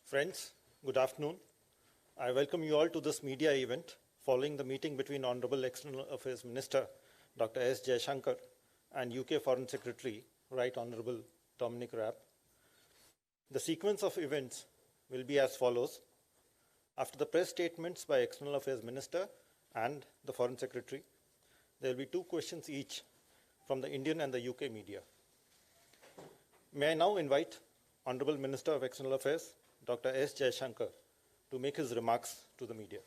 Friends, good afternoon. I welcome you all to this media event following the meeting between Honorable External Affairs Minister Dr. S. Jaishankar and UK Foreign Secretary, Right Honorable Dominic Raab. The sequence of events will be as follows. After the press statements by External Affairs Minister and the Foreign Secretary, there will be 2 questions each from the Indian and the UK media. May I now invite Honorable Minister of External Affairs, Dr. S. Jaishankar, to make his remarks to the media.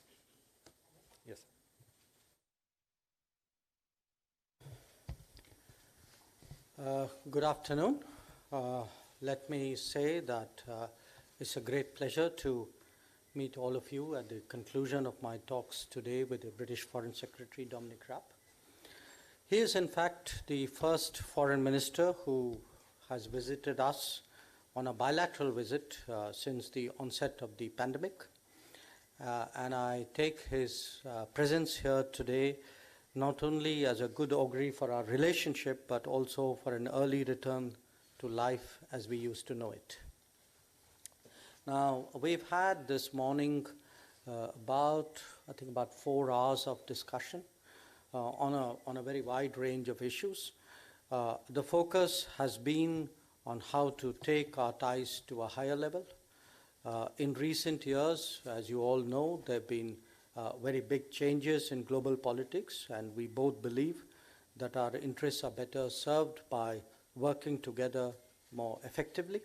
Yes. Good afternoon. Let me say that it's a great pleasure to meet all of you at the conclusion of my talks today with the British Foreign Secretary Dominic Raab. He is in fact the first foreign minister who has visited us on a bilateral visit since the onset of the pandemic. And I take his presence here today not only as a good augury for our relationship, but also for an early return to life as we used to know it. Now, we've had this morning about 4 hours of discussion on a very wide range of issues. The focus has been on how to take our ties to a higher level. In recent years, as you all know, there have been very big changes in global politics, and we both believe that our interests are better served by working together more effectively.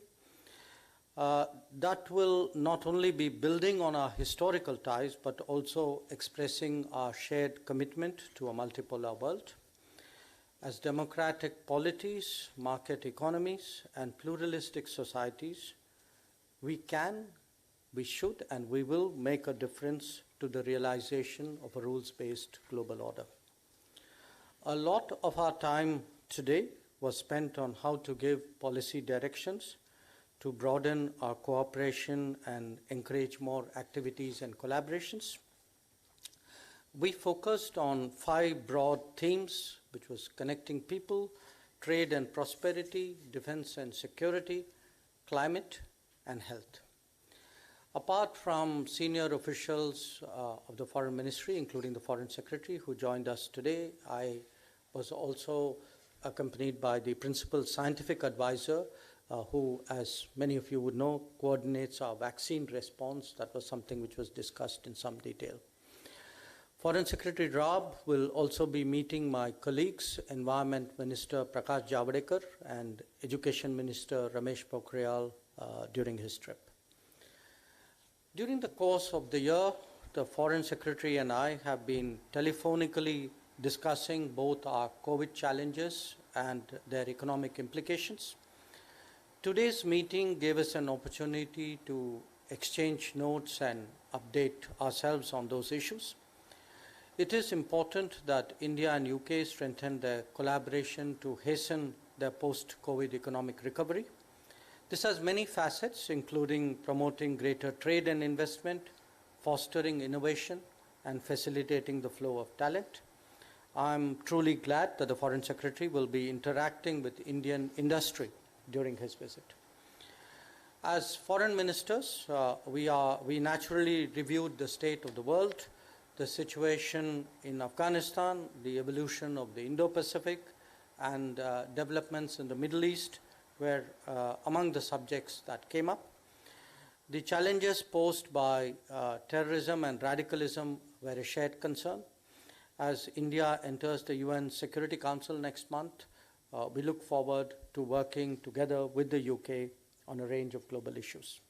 That will not only be building on our historical ties, but also expressing our shared commitment to a multipolar world. As democratic polities, market economies, and pluralistic societies, we can, we should, and we will make a difference to the realization of a rules-based global order. A lot of our time today was spent on how to give policy directions to broaden our cooperation and encourage more activities and collaborations. We focused on 5 broad themes, which was connecting people, trade and prosperity, defense and security, climate, and health. Apart from senior officials of the Foreign Ministry, including the Foreign Secretary who joined us today, I was also accompanied by the Principal Scientific Advisor who, as many of you would know, coordinates our vaccine response. That was something which was discussed in some detail. Foreign Secretary Raab will also be meeting my colleagues, Environment Minister Prakash Javadekar and Education Minister Ramesh Pokhriyal during his trip. During the course of the year, the Foreign Secretary and I have been telephonically discussing both our COVID challenges and their economic implications. Today's meeting gave us an opportunity to exchange notes and update ourselves on those issues. It is important that India and UK strengthen their collaboration to hasten their post-COVID economic recovery. This has many facets, including promoting greater trade and investment, fostering innovation, and facilitating the flow of talent. I'm truly glad that the Foreign Secretary will be interacting with Indian industry during his visit. As foreign ministers, we naturally reviewed the state of the world, the situation in Afghanistan, the evolution of the Indo-Pacific, and developments in the Middle East were among the subjects that came up. The challenges posed by terrorism and radicalism were a shared concern. As India enters the UN Security Council next month, we look forward to working together with the UK on a range of global issues.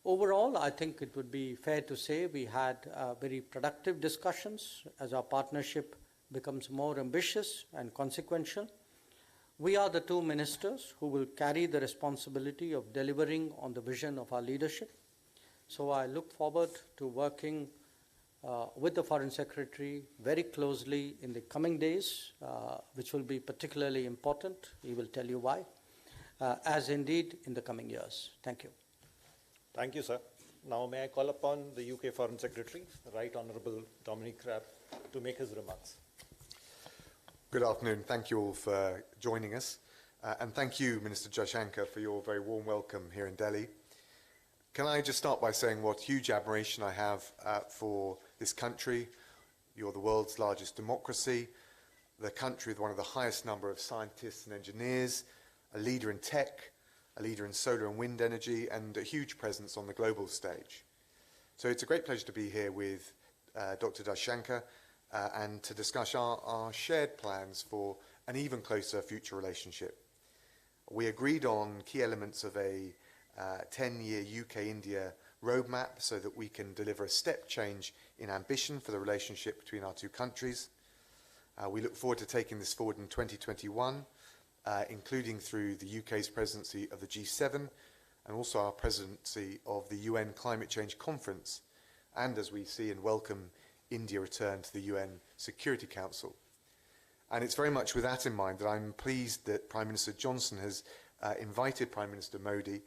Overall, I think it would be fair to say we had very productive discussions as our partnership becomes more ambitious and consequential. We are the 2 ministers who will carry the responsibility of delivering on the vision of our leadership. So I look forward to working with the Foreign Secretary very closely in the coming days, which will be particularly important. He will tell you why, as indeed in the coming years. Thank you. Thank you, sir. Now may I call upon the UK Foreign Secretary, the Right Honourable Dominic Raab, to make his remarks. Good afternoon. Thank you all for joining us. And thank you, Minister Jaishankar, for your very warm welcome here in Delhi. Can I just start by saying what huge admiration I have for this country. You're the world's largest democracy, the country with one of the highest number of scientists and engineers, a leader in tech, a leader in solar and wind energy, and a huge presence on the global stage. So it's a great pleasure to be here with Dr. Jaishankar and to discuss our shared plans for an even closer future relationship. We agreed on key elements of a 10-year UK-India roadmap so that we can deliver a step change in ambition for the relationship between our two countries. We look forward to taking this forward in 2021, including through the UK's presidency of the G7 and also our presidency of the UN Climate Change Conference, and as we see and welcome India return to the UN Security Council. And it's very much with that in mind that I'm pleased that Prime Minister Johnson has invited Prime Minister Modi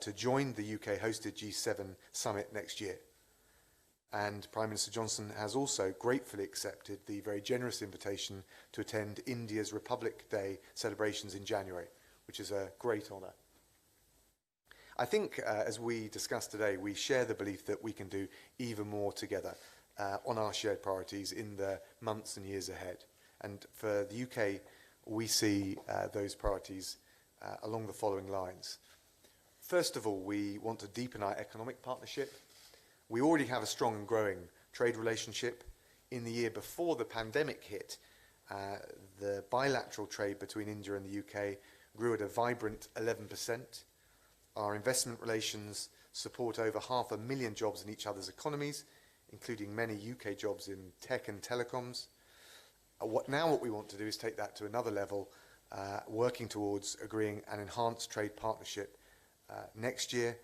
to join the UK-hosted G7 summit next year. And Prime Minister Johnson has also gratefully accepted the very generous invitation to attend India's Republic Day celebrations in January, which is a great honour. I think, as we discussed today, we share the belief that we can do even more together on our shared priorities in the months and years ahead. And for the UK, we see those priorities along the following lines. First of all, we want to deepen our economic partnership. We already have a strong and growing trade relationship. In the year before the pandemic hit, the bilateral trade between India and the UK grew at a vibrant 11%. Our investment relations support over 500,000 jobs in each other's economies, including many UK jobs in tech and telecoms. What we want to do is take that to another level, working towards agreeing an enhanced trade partnership next year,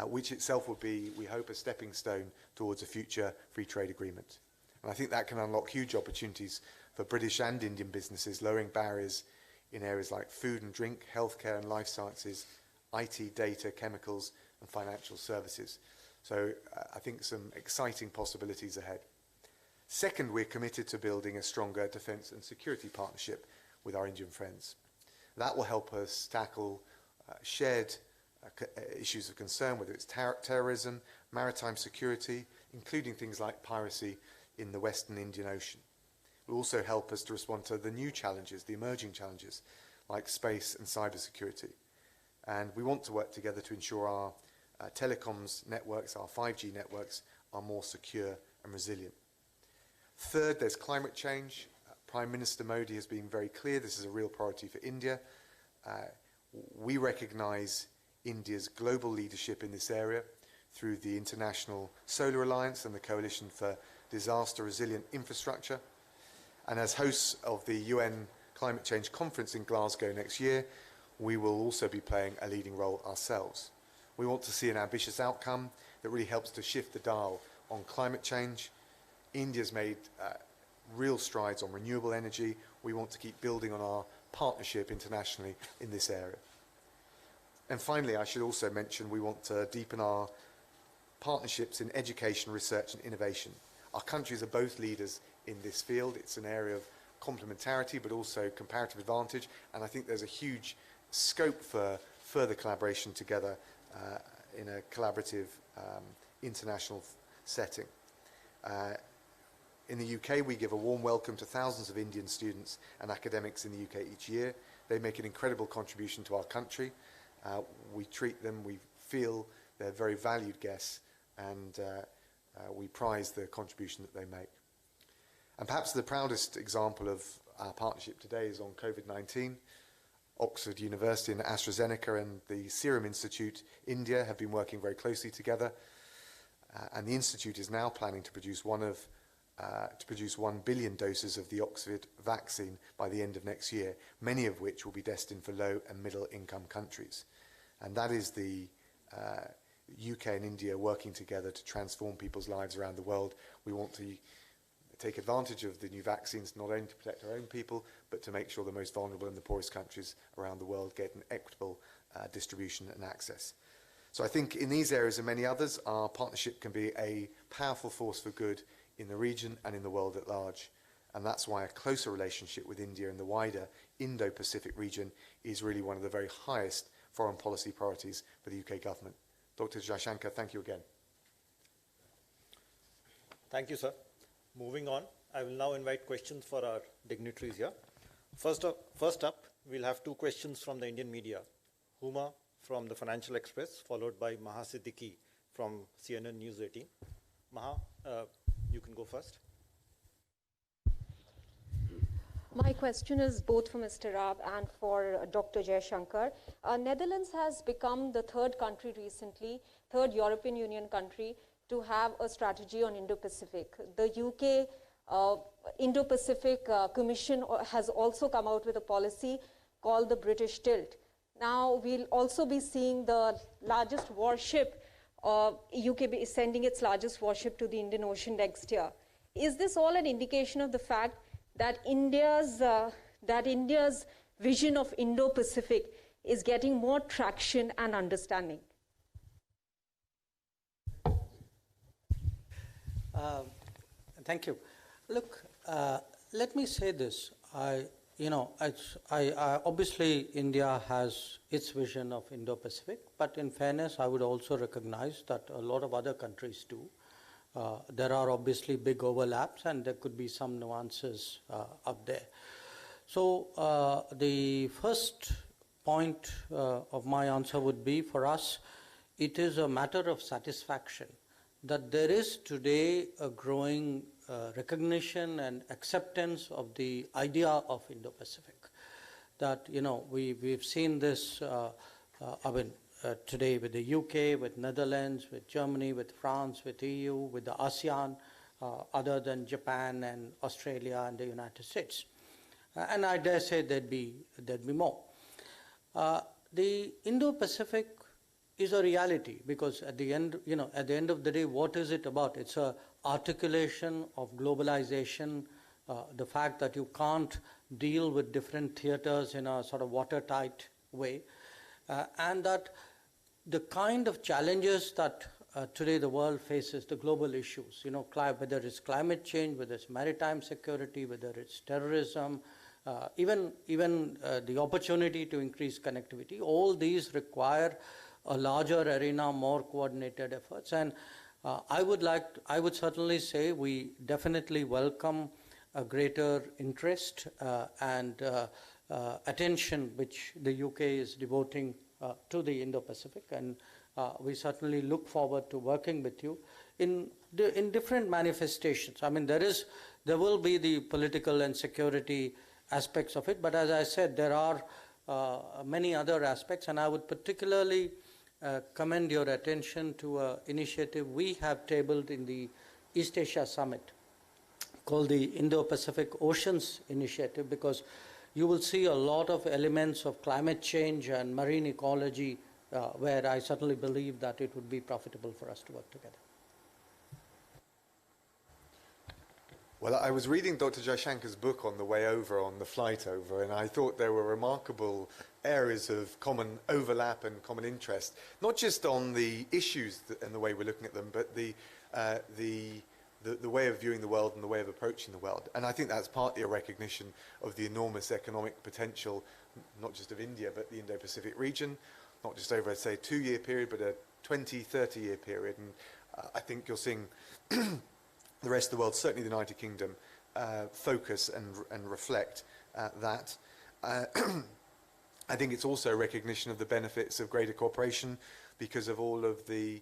which itself will be, we hope, a stepping stone towards a future free trade agreement. And I think that can unlock huge opportunities for British and Indian businesses, lowering barriers in areas like food and drink, healthcare and life sciences, IT, data, chemicals and financial services. So I think some exciting possibilities ahead. Second, we're committed to building a stronger defence and security partnership with our Indian friends. That will help us tackle shared issues of concern, whether it's terrorism, maritime security, including things like piracy in the Western Indian Ocean. It will also help us to respond to the new challenges, the emerging challenges, like space and cybersecurity. And we want to work together to ensure our telecoms networks, our 5G networks, are more secure and resilient. Third, there's climate change. Prime Minister Modi has been very clear this is a real priority for India. We recognise India's global leadership in this area through the International Solar Alliance and the Coalition for Disaster Resilient Infrastructure. And as hosts of the UN Climate Change Conference in Glasgow next year, we will also be playing a leading role ourselves. We want to see an ambitious outcome that really helps to shift the dial on climate change. India's made real strides on renewable energy. We want to keep building on our partnership internationally in this area. And finally, I should also mention we want to deepen our partnerships in education, research and innovation. Our countries are both leaders in this field. It's an area of complementarity but also comparative advantage, and I think there's a huge scope for further collaboration together in a collaborative international setting. In the UK, we give a warm welcome to thousands of Indian students and academics in the UK each year. They make an incredible contribution to our country. We treat them, we feel they're very valued guests, and we prize the contribution that they make. And perhaps the proudest example of our partnership today is on COVID-19. Oxford University and AstraZeneca and the Serum Institute, India, have been working very closely together. And the Institute is now planning to produce 1 billion doses of the Oxford vaccine by the end of next year, many of which will be destined for low and middle income countries. And that is the UK and India working together to transform people's lives around the world. We want to take advantage of the new vaccines not only to protect our own people, but to make sure the most vulnerable and the poorest countries around the world get an equitable distribution and access. So I think in these areas and many others, our partnership can be a powerful force for good in the region and in the world at large. And that's why a closer relationship with India and the wider Indo-Pacific region is really one of the very highest foreign policy priorities for the UK government. Dr. Jaishankar, thank you again. Thank you, sir. Moving on, I will now invite questions for our dignitaries here. First up, we'll have two questions from the Indian media. Huma from the Financial Express, followed by Maha Siddiqui from CNN News 18. Maha, you can go first. My question is both for Mr. Raab and for Dr. Jaishankar. Netherlands has become the third country recently, third European Union country to have a strategy on Indo-Pacific. The UK Indo-Pacific Commission has also come out with a policy called the British Tilt. Now we'll also be seeing the largest warship, UK is sending its largest warship to the Indian Ocean next year. Is this all an indication of the fact that India's vision of Indo-Pacific is getting more traction and understanding? Thank you. Look, let me say this. Obviously, India has its vision of Indo-Pacific, but in fairness, I would also recognize that a lot of other countries do. There are obviously big overlaps, and there could be some nuances up there. So the first point of my answer would be, for us, it is a matter of satisfaction that there is today a growing recognition and acceptance of the idea of Indo-Pacific. That, we've seen this, today with the UK, with Netherlands, with Germany, with France, with EU, with the ASEAN, other than Japan and Australia and the United States. And I dare say there'd be more. The Indo-Pacific is a reality, because at the end of the day, what is it about? It's a articulation of globalization, the fact that you can't deal with different theaters in a sort of watertight way, and that the kind of challenges that today the world faces, the global issues, whether it's climate change, whether it's maritime security, whether it's terrorism, even the opportunity to increase connectivity, all these require a larger arena, more coordinated efforts. And I would certainly say we definitely welcome a greater interest and attention which the UK is devoting to the Indo-Pacific, and we certainly look forward to working with you in different manifestations. I mean, there will be the political and security aspects of it, but as I said, there are many other aspects, and I would particularly commend your attention to an initiative we have tabled in the East Asia Summit called the Indo-Pacific Oceans Initiative, because you will see a lot of elements of climate change and marine ecology where I certainly believe that it would be profitable for us to work together. Well, I was reading Dr. Jaishankar's book on the way over, on the flight over, and I thought there were remarkable areas of common overlap and common interest, not just on the issues and the way we're looking at them, but the way of viewing the world and the way of approaching the world. And I think that's partly a recognition of the enormous economic potential, not just of India, but the Indo-Pacific region, not just over, say, a 2-year period, but a 20, 30-year period. And I think you're seeing the rest of the world, certainly the United Kingdom, focus and reflect that. I think it's also a recognition of the benefits of greater cooperation because of all of the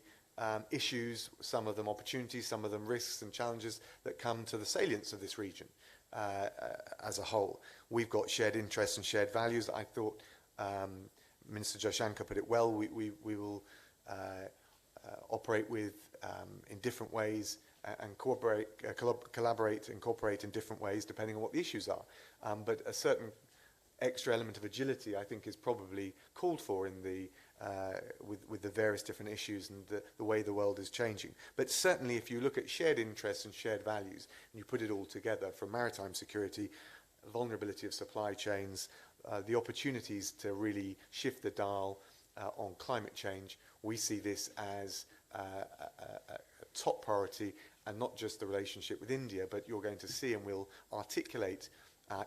issues, some of them opportunities, some of them risks and challenges that come to the salience of this region as a whole. We've got shared interests and shared values. I thought Minister Jaishankar put it well. We will operate with in different ways and collaborate and cooperate in different ways depending on what the issues are. But a certain extra element of agility, I think, is probably called for in the with the various different issues and the way the world is changing. But certainly if you look at shared interests and shared values and you put it all together, from maritime security, vulnerability of supply chains, the opportunities to really shift the dial on climate change, we see this as a top priority, and not just the relationship with India, but you're going to see, and we'll articulate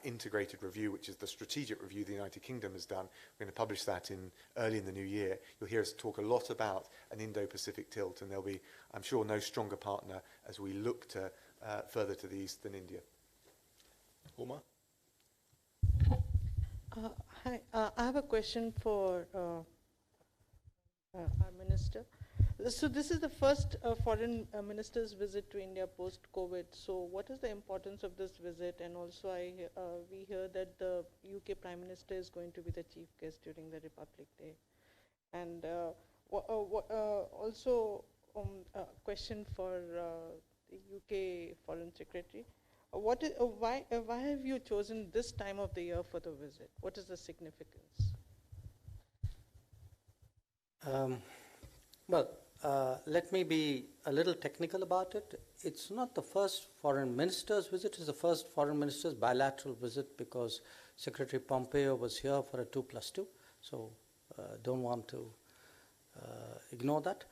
integrated review, which is the strategic review the United Kingdom has done. We're going to publish that early in the new year. You'll hear us talk a lot about an Indo-Pacific tilt, and there'll be, I'm sure, no stronger partner as we look to further to the east than India. Uma? Hi, I have a question for our minister. So this is the first foreign minister's visit to India post-COVID. So what is the importance of this visit? And also we hear that the UK Prime Minister is going to be the chief guest during the Republic Day. And also a question for the UK Foreign Secretary. Why have you chosen this time of the year for the visit? What is the significance? Let me be a little technical about it. It's not the first foreign minister's visit, it's the first foreign minister's bilateral visit, because Secretary Pompeo was here for a 2+2, so don't want to ignore that.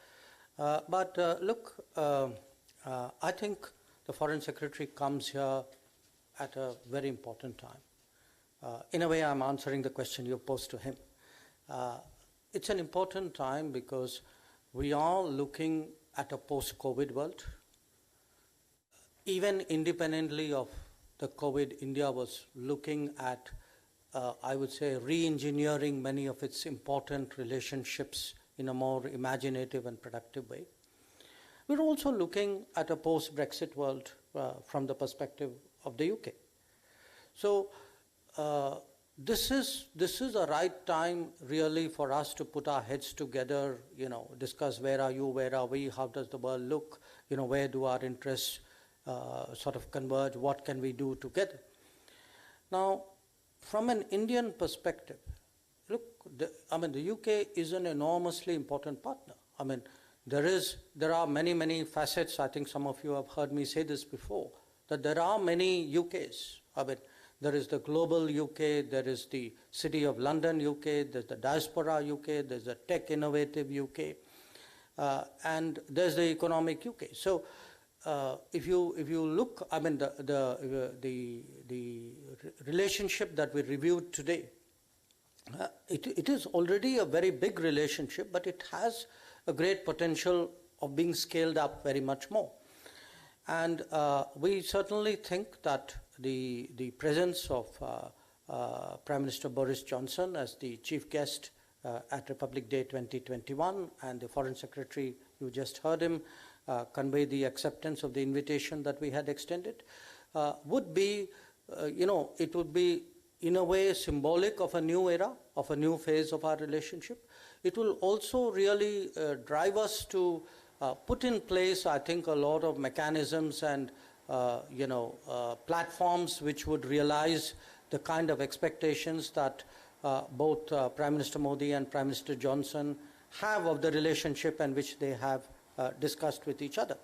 Look, I think the Foreign Secretary comes here at a very important time. In a way, I'm answering the question you posed to him. It's an important time because we are looking at a post-COVID world. Even independently of the COVID, India was looking at, I would say, re-engineering many of its important relationships in a more imaginative and productive way. We're also looking at a post-Brexit world from the perspective of the UK. So this is a right time really for us to put our heads together, discuss where are you, where are we, how does the world look, where do our interests sort of converge, what can we do together. Now, from an Indian perspective, look, the UK is an enormously important partner. There are many, many facets. I think some of you have heard me say this before, that there are many UKs. There is the global UK, there is the City of London UK, there's the Diaspora UK, there's the Tech Innovative UK, and there's the Economic UK. So if you look, the relationship that we reviewed today, it is already a very big relationship, but it has a great potential of being scaled up very much more. And we certainly think that the presence of Prime Minister Boris Johnson as the chief guest at Republic Day 2021 and the Foreign Secretary, you just heard him convey the acceptance of the invitation that we had extended, would be, it would be in a way symbolic of a new era, of a new phase of our relationship. It will also really drive us to put in place, I think, a lot of mechanisms and platforms which would realize the kind of expectations that both Prime Minister Modi and Prime Minister Johnson have of the relationship and which they have discussed with each other.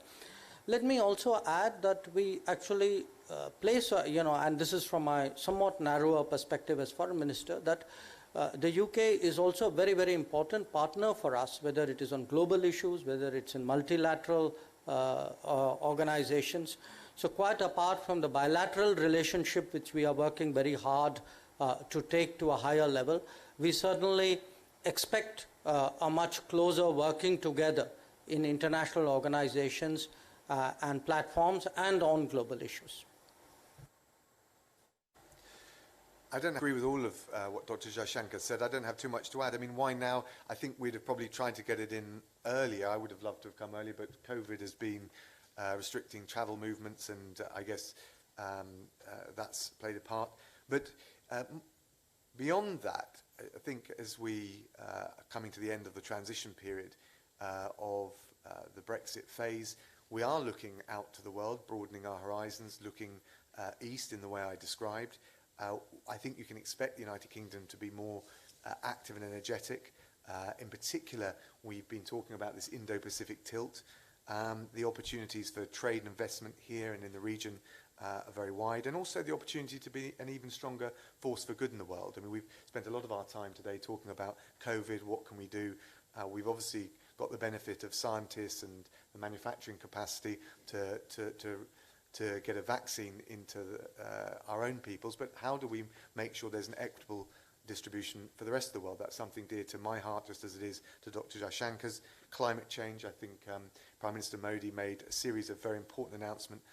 Let me also add that we actually place, and this is from my somewhat narrower perspective as Foreign Minister, that the UK is also a very, very important partner for us, whether it is on global issues, whether it's in multilateral organizations. So quite apart from the bilateral relationship, which we are working very hard to take to a higher level, we certainly expect a much closer working together in international organizations and platforms and on global issues. I don't agree with all of what Dr. Jaishankar said. I don't have too much to add. Why now? I think we'd have probably tried to get it in earlier. I would have loved to have come earlier, but COVID has been restricting travel movements, and I guess that's played a part. But beyond that, I think as we are coming to the end of the transition period of the Brexit phase, we are looking out to the world, broadening our horizons, looking east in the way I described. I think you can expect the United Kingdom to be more active and energetic. In particular, we've been talking about this Indo-Pacific tilt. The opportunities for trade and investment here and in the region are very wide, and also the opportunity to be an even stronger force for good in the world. We've spent a lot of our time today talking about COVID, what can we do? We've obviously got the benefit of scientists and the manufacturing capacity to to get a vaccine into our own peoples, but how do we make sure there's an equitable distribution for the rest of the world? That's something dear to my heart, just as it is to Dr. Jaishankar's. Climate change, I think Prime Minister Modi made a series of very important announcements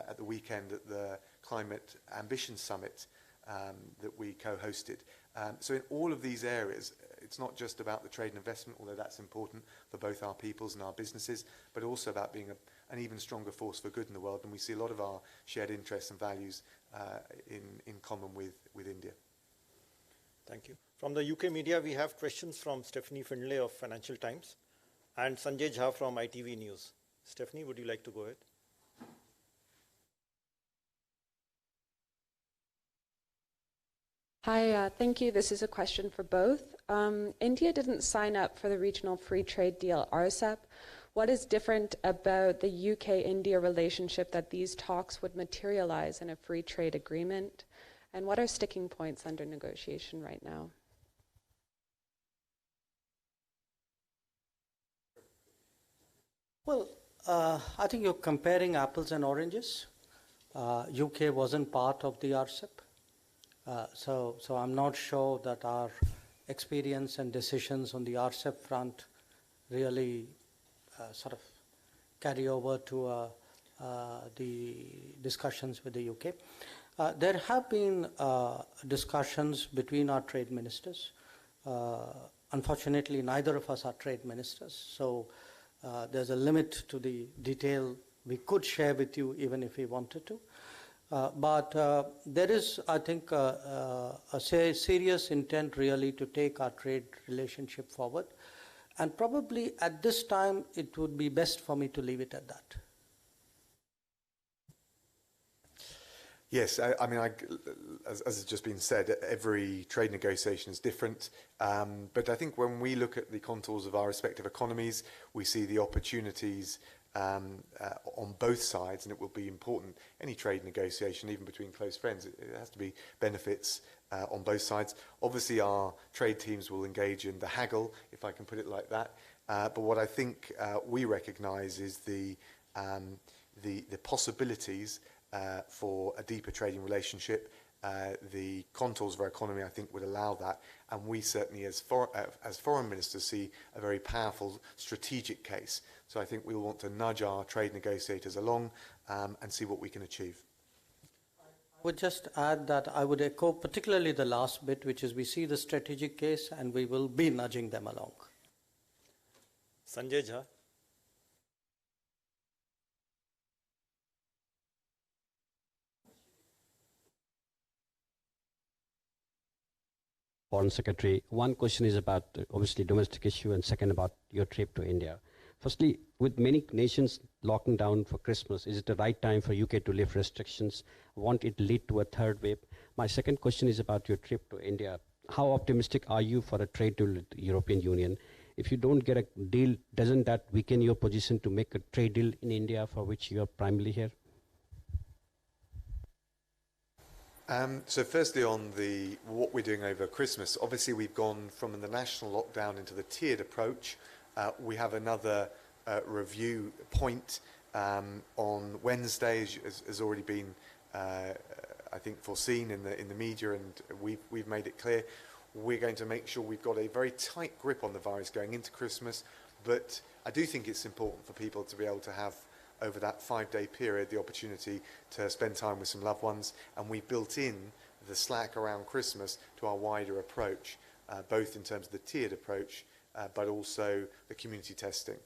at the weekend at the Climate Ambition Summit that we co-hosted. So in all of these areas, it's not just about the trade and investment, although that's important for both our peoples and our businesses, but also about being an even stronger force for good in the world. And we see a lot of our shared interests and values in common with India. Thank you. From the UK media, we have questions from Stephanie Findlay of Financial Times and Sanjay Jha from ITV News. Stephanie, would you like to go ahead? Hi, thank you. This is a question for both. India didn't sign up for the regional free trade deal, RCEP. What is different about the UK-India relationship that these talks would materialize in a free trade agreement? And what are sticking points under negotiation right now? Well, I think you're comparing apples and oranges. UK wasn't part of the RCEP. So I'm not sure that our experience and decisions on the RCEP front really sort of carry over to the discussions with the UK. There have been discussions between our trade ministers. Unfortunately, neither of us are trade ministers, so there's a limit to the detail we could share with you even if we wanted to. But there is, I think, a serious intent really to take our trade relationship forward. And probably at this time, it would be best for me to leave it at that. Yes, I mean, as has just been said, every trade negotiation is different. But I think when we look at the contours of our respective economies, we see the opportunities on both sides, and it will be important. Any trade negotiation, even between close friends, it has to be benefits on both sides. Obviously, our trade teams will engage in the haggle, if I can put it like that. But what I think we recognise is the possibilities for a deeper trading relationship. The contours of our economy, I think, would allow that, and we certainly, as foreign ministers, see a very powerful strategic case. So I think we will want to nudge our trade negotiators along and see what we can achieve. I would just add that I would echo particularly the last bit, which is we see the strategic case and we will be nudging them along. Sanjay Jha. Foreign Secretary. One question is about obviously domestic issue, and second about your trip to India. Firstly, with many nations locking down for Christmas, is it the right time for UK to lift restrictions? Won't it lead to a third wave? My second question is about your trip to India. How optimistic are you for a trade deal with the European Union? If you don't get a deal, doesn't that weaken your position to make a trade deal in India, for which you are primarily here? So firstly, on what we're doing over Christmas, obviously we've gone from the national lockdown into the tiered approach. We have another review point on Wednesday, as has already been, I think, foreseen in the media, and we've made it clear. We're going to make sure we've got a very tight grip on the virus going into Christmas, but I do think it's important for people to be able to have, over that 5-day period, the opportunity to spend time with some loved ones, and we built in the slack around Christmas to our wider approach, both in terms of the tiered approach, but also the community testing.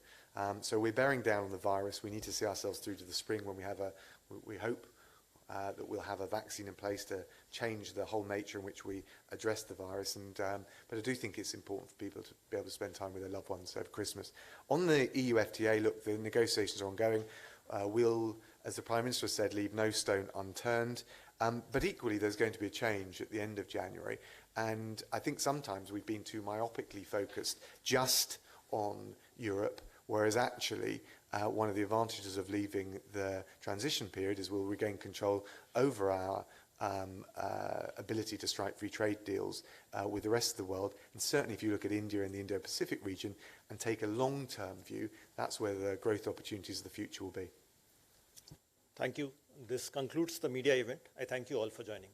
So we're bearing down on the virus. We need to see ourselves through to the spring when we hope that we'll have a vaccine in place to change the whole nature in which we address the virus. But I do think it's important for people to be able to spend time with their loved ones over Christmas. On the EU FTA, look, the negotiations are ongoing. We'll, as the Prime Minister said, leave no stone unturned. But equally, there's going to be a change at the end of January. And I think sometimes we've been too myopically focused just on Europe, whereas actually one of the advantages of leaving the transition period is we'll regain control over our ability to strike free trade deals with the rest of the world. And certainly if you look at India and the Indo-Pacific region and take a long-term view, that's where the growth opportunities of the future will be. Thank you. This concludes the media event. I thank you all for joining.